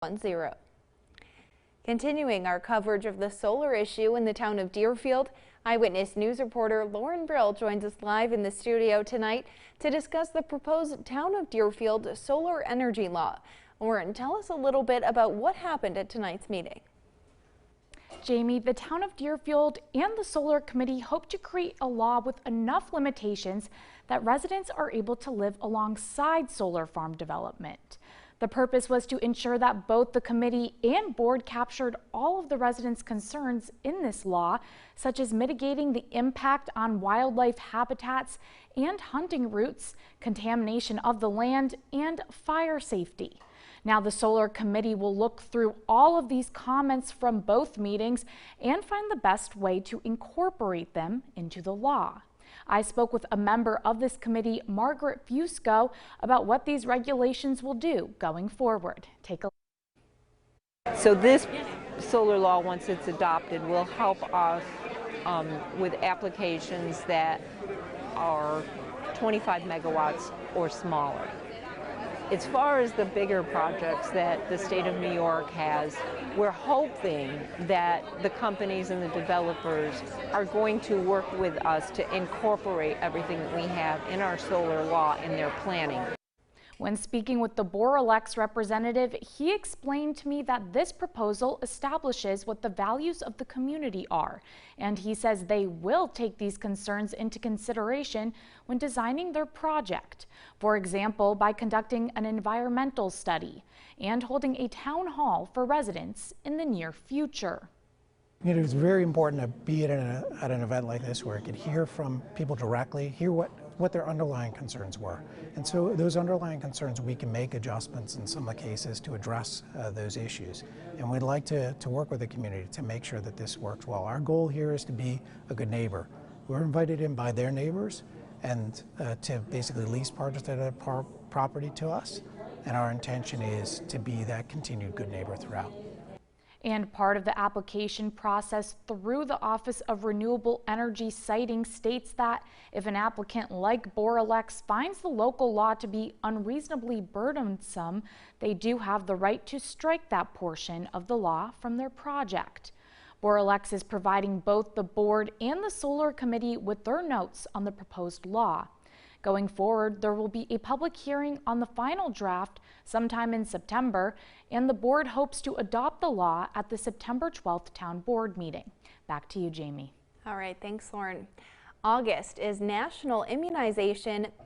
10. Continuing our coverage of the solar issue in the town of Deerfield, Eyewitness News reporter Lauren Brill joins us live in the studio tonight to discuss the proposed town of Deerfield solar energy law. Lauren, tell us a little bit about what happened at tonight's meeting. Jamie, the town of Deerfield and the Solar Committee hope to create a law with enough limitations that residents are able to live alongside solar farm development. The purpose was to ensure that both the committee and board captured all of the residents' concerns in this law, such as mitigating the impact on wildlife habitats and hunting routes, contamination of the land, and fire safety. Now, the Solar Committee will look through all of these comments from both meetings and find the best way to incorporate them into the law. I spoke with a member of this committee, Margaret Fusco, about what these regulations will do going forward. Take a look. So this solar law, once it's adopted, will help us with applications that are 25 megawatts or smaller. As far as the bigger projects that the state of New York has, we're hoping that the companies and the developers are going to work with us to incorporate everything that we have in our solar law in their planning. When speaking with the Borelex representative, he explained to me that this proposal establishes what the values of the community are, and he says they will take these concerns into consideration when designing their project. For example, by conducting an environmental study and holding a town hall for residents in the near future. You know, it's very important to be at an event like this where I could hear from people directly, hear what their underlying concerns were. And so those underlying concerns, we can make adjustments in some of the cases to address those issues. And we'd like to work with the community to make sure that this works well. Our goal here is to be a good neighbor. We're invited in by their neighbors and to basically lease part of the property to us. And our intention is to be that continued good neighbor throughout. And part of the application process through the Office of Renewable Energy Siting states that if an applicant like Borelex finds the local law to be unreasonably burdensome, they do have the right to strike that portion of the law from their project. Borelex is providing both the board and the Solar Committee with their notes on the proposed law. Going forward, there will be a public hearing on the final draft sometime in September, and the board hopes to adopt the law at the September 12th town board meeting. Back to you, Jamie. All right, thanks, Lauren. August is National Immunization